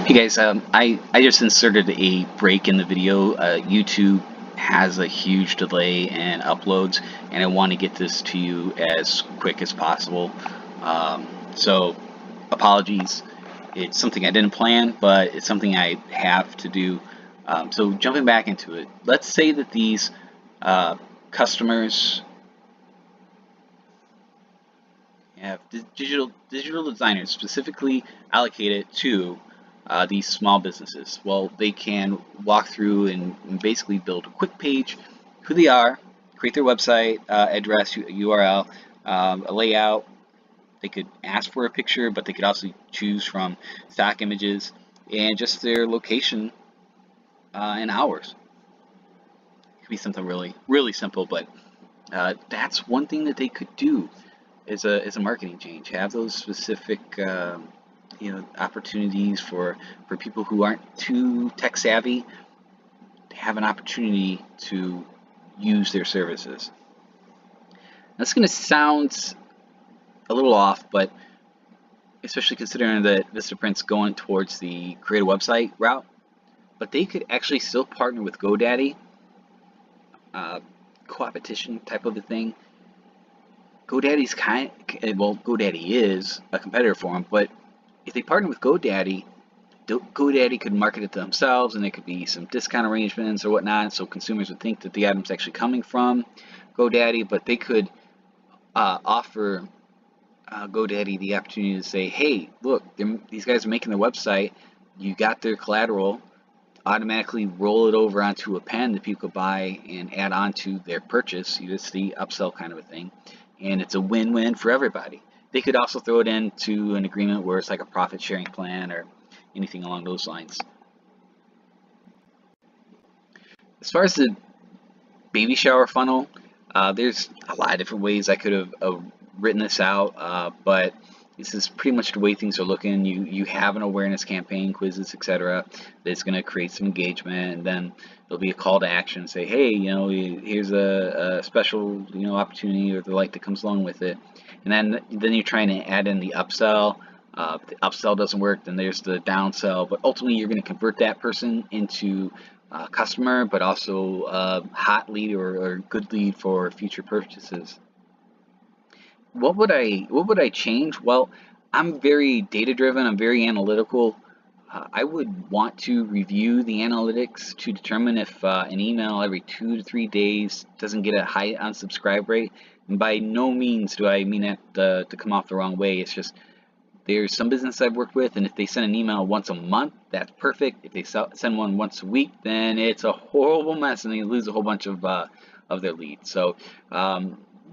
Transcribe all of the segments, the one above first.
Hey guys, I just inserted a break in the video. YouTube has a huge delay in uploads, and I want to get this to you as quick as possible. So apologies. It's something I didn't plan, but it's something I have to do. So jumping back into it, let's say that these customers have digital designers specifically allocated to these small businesses. Well, they can walk through and basically build a quick page, who they are, create their website, address, URL, a layout. They could ask for a picture, but they could also choose from stock images and just their location and hours. It could be something really simple, but that's one thing that they could do is a marketing change. Have those specific opportunities for people who aren't too tech savvy to have an opportunity to use their services. That's going to sound a little off, but especially considering that Vistaprint's going towards the create a website route, but they could actually still partner with GoDaddy, co-opetition type of a thing. GoDaddy's GoDaddy is a competitor for them, but if they partner with GoDaddy, GoDaddy could market it to themselves, and there could be some discount arrangements or whatnot, so consumers would think that the item's actually coming from GoDaddy, but they could offer GoDaddy the opportunity to say, hey, look, these guys are making their website, you got their collateral, automatically roll it over onto a pen that people could buy and add on to their purchase. It's the upsell kind of a thing, and it's a win-win for everybody. They could also throw it into an agreement where it's like a profit sharing plan or anything along those lines. As far as the baby shower funnel, there's a lot of different ways I could have written this out, but this is pretty much the way things are looking. You have an awareness campaign, quizzes, etc. that's going to create some engagement, and then there'll be a call to action. Say, hey, here's a special opportunity or the like that comes along with it. And then you're trying to add in the upsell. If the upsell doesn't work, then there's the downsell. But ultimately, you're going to convert that person into a customer, but also a hot lead or good lead for future purchases. What would I change? Well, I'm very data driven. I'm very analytical. I would want to review the analytics to determine if an email every 2 to 3 days doesn't get a high unsubscribe rate. And by no means do I mean that to come off the wrong way. It's just there's some business I've worked with, and if they send an email once a month, that's perfect. If they send one once a week, then it's a horrible mess, and they lose a whole bunch of their leads. So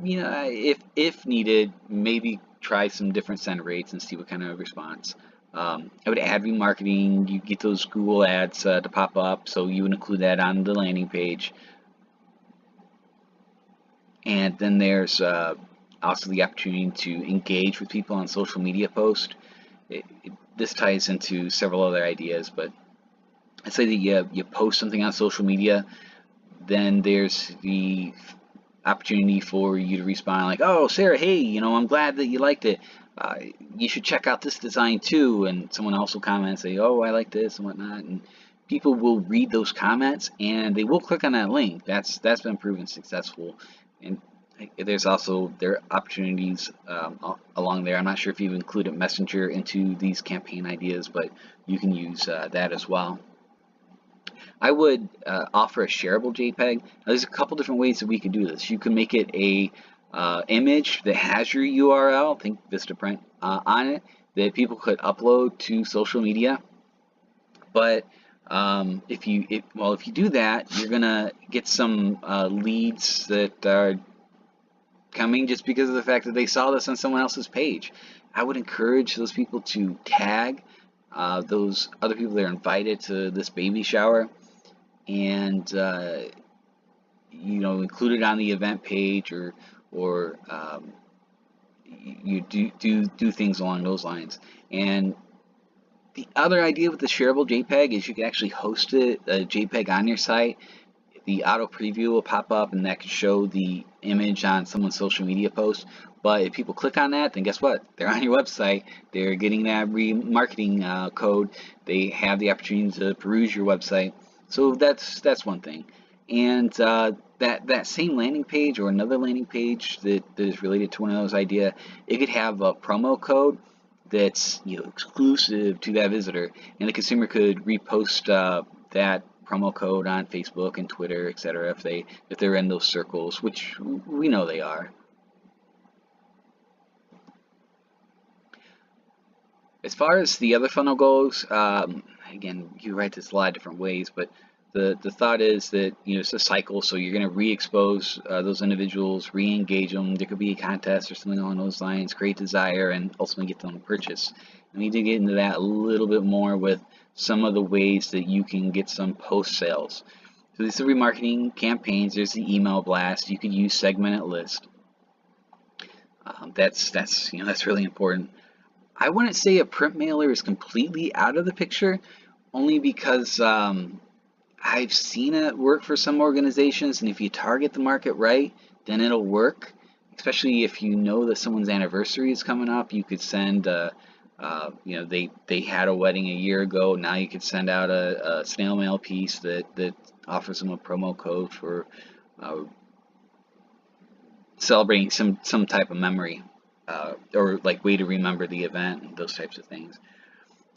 if needed, maybe try some different send rates and see what kind of response. I would add remarketing. You get those Google ads to pop up, so you would include that on the landing page. And then there's also the opportunity to engage with people on social media posts. This ties into several other ideas, but let's say that you post something on social media, then there's the opportunity for you to respond like, oh, Sarah, hey, I'm glad that you liked it. You should check out this design too. And someone else will comment and say, oh, I like this and whatnot. And people will read those comments and they will click on that link. That's been proven successful. And there's also opportunities along there. I'm not sure if you've included Messenger into these campaign ideas, but you can use that as well. I would offer a shareable JPEG. Now, there's a couple different ways that we could do this. You can make it a image that has your URL, think Vistaprint, on it, that people could upload to social media. But if you do that, you're gonna get some leads that are coming just because of the fact that they saw this on someone else's page. I would encourage those people to tag those other people that are invited to this baby shower, and include it on the event page, or you do things along those lines. And the other idea with the shareable JPEG is you can actually host a JPEG on your site. The auto preview will pop up, and that can show the image on someone's social media post. But if people click on that, then guess what? They're on your website. They're getting that remarketing code. They have the opportunity to peruse your website. So that's one thing. And that same landing page or another landing page that is related to one of those ideas, it could have a promo code that's exclusive to that visitor, and the consumer could repost that promo code on Facebook and Twitter, etc. if they're in those circles, which we know they are. As far as the other funnel goes, again, you write this a lot of different ways, but the thought is that it's a cycle, so you're going to re-expose those individuals, re-engage them. There could be a contest or something along those lines, create desire, and ultimately get them to purchase. We need to get into that a little bit more with some of the ways that you can get some post sales. So these are remarketing campaigns. There's the email blast. You could use segmented list. That's really important. I wouldn't say a print mailer is completely out of the picture, only because I've seen it work for some organizations, and if you target the market right, then it'll work. Especially if you know that someone's anniversary is coming up, you could send, they had a wedding a year ago. Now you could send out a snail mail piece that offers them a promo code for celebrating some type of memory. Or like way to remember the event and those types of things.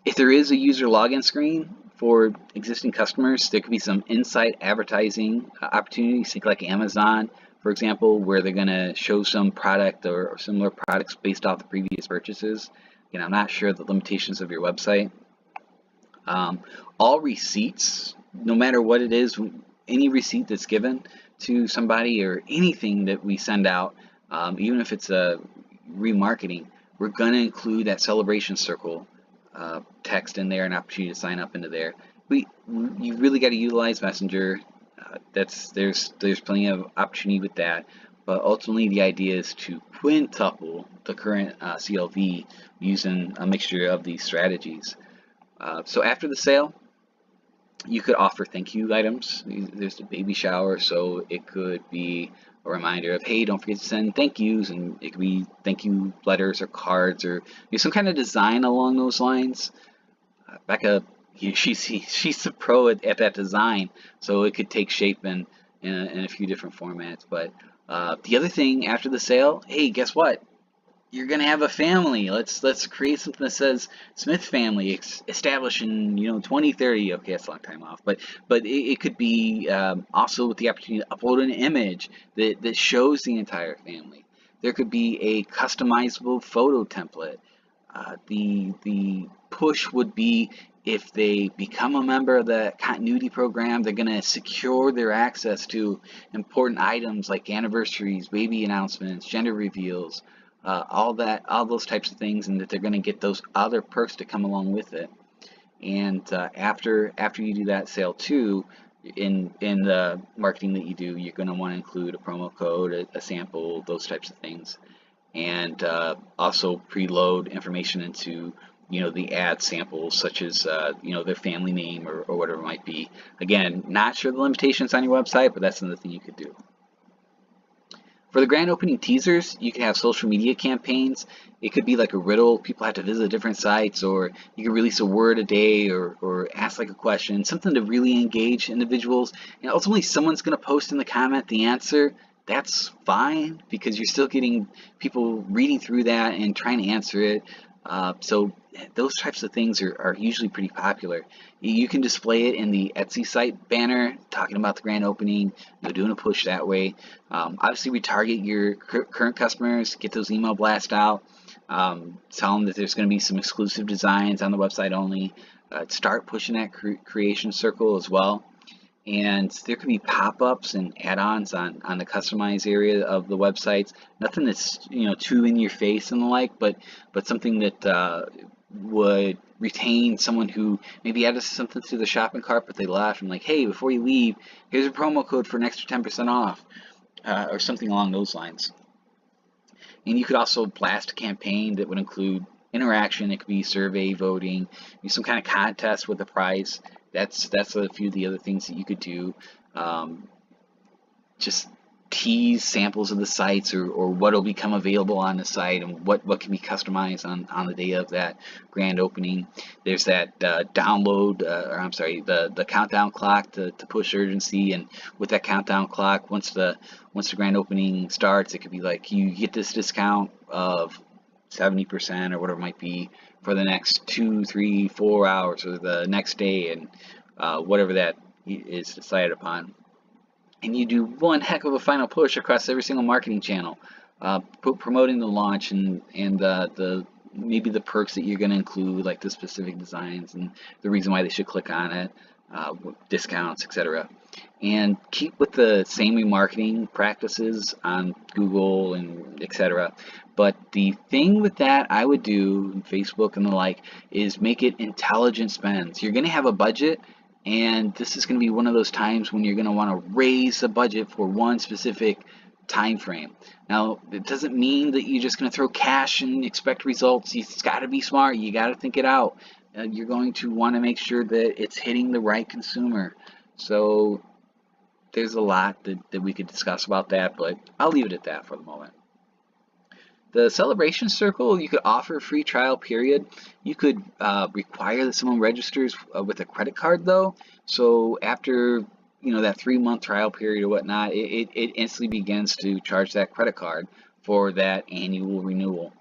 If there is a user login screen for existing customers, there could be some insight advertising opportunities. Think like Amazon, for example, where they're going to show some product or similar products based off the previous purchases. I'm not sure the limitations of your website. All receipts, no matter what it is, any receipt that's given to somebody or anything that we send out, even if it's a remarketing, we're going to include that celebration circle text in there, an opportunity to sign up into there. You really got to utilize Messenger. There's plenty of opportunity with that, but ultimately the idea is to quintuple the current CLV using a mixture of these strategies. So after the sale, you could offer thank you items. There's the baby shower, so it could be a reminder of, hey, don't forget to send thank yous, and it could be thank you letters or cards or some kind of design along those lines. Becca, she's a pro at that design, so it could take shape in a few different formats. But the other thing after the sale, hey, guess what? You're gonna have a family. Let's create something that says Smith family established in 2030. Okay, that's a long time off, but it could be also with the opportunity to upload an image that shows the entire family. There could be a customizable photo template. The push would be if they become a member of the continuity program, they're gonna secure their access to important items like anniversaries, baby announcements, gender reveals. All those types of things, and that they're going to get those other perks to come along with it. And after you do that sale too, in the marketing that you do, you're going to want to include a promo code, a sample, those types of things, and also preload information into the ad samples, such as their family name or whatever it might be. Again, not sure the limitations on your website, but that's another thing you could do. For the grand opening teasers, you can have social media campaigns. It could be like a riddle. People have to visit different sites, or you can release a word a day, or ask like a question, something to really engage individuals. And ultimately, someone's going to post in the comment the answer. That's fine, because you're still getting people reading through that and trying to answer it. So those types of things are usually pretty popular. You can display it in the Etsy site banner, talking about the grand opening, doing a push that way. Obviously, we target your current customers, get those email blasts out, tell them that there's going to be some exclusive designs on the website only. Start pushing that creation circle as well. And there could be pop-ups and add-ons on the customized area of the websites. Nothing that's too in your face and the like, but something that would retain someone who maybe added something to the shopping cart but they left, and like, hey, before you leave, here's a promo code for an extra 10% off, or something along those lines. And you could also blast a campaign that would include interaction. It could be survey, voting, some kind of contest with a prize. That's a few of the other things that you could do. Just tease samples of the sites, or what will become available on the site, and what can be customized on the day of that grand opening. There's that download, or I'm sorry, the countdown clock to push urgency. And with that countdown clock, once the grand opening starts, it could be like you get this discount of 70% or whatever it might be for the next 2, 3, 4 hours, or the next day, and whatever that is decided upon. And you do one heck of a final push across every single marketing channel, promoting the launch, and the maybe the perks that you're going to include, like the specific designs and the reason why they should click on it, discounts, etc. And keep with the same remarketing practices on Google and etc. But the thing with that I would do, Facebook and the like, is make it intelligent spends. You're going to have a budget, and this is going to be one of those times when you're going to want to raise the budget for one specific time frame. Now, it doesn't mean that you're just going to throw cash and expect results. It's got to be smart. You got to think it out. You're going to want to make sure that it's hitting the right consumer. So there's a lot that we could discuss about that, but I'll leave it at that for the moment. The celebration circle, you could offer a free trial period. You could require that someone registers with a credit card, though. So after that 3-month trial period or whatnot, it instantly begins to charge that credit card for that annual renewal.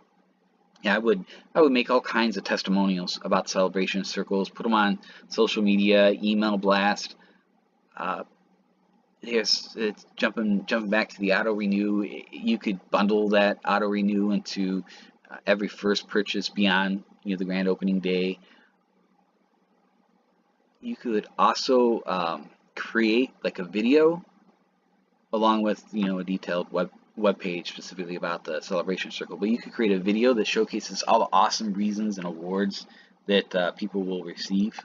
Yeah, I would make all kinds of testimonials about celebration circles, put them on social media, email blast. It's jumping back to the auto renew. You could bundle that auto renew into every first purchase beyond the grand opening day. You could also create like a video along with a detailed web page specifically about the celebration circle. But you could create a video that showcases all the awesome reasons and awards that people will receive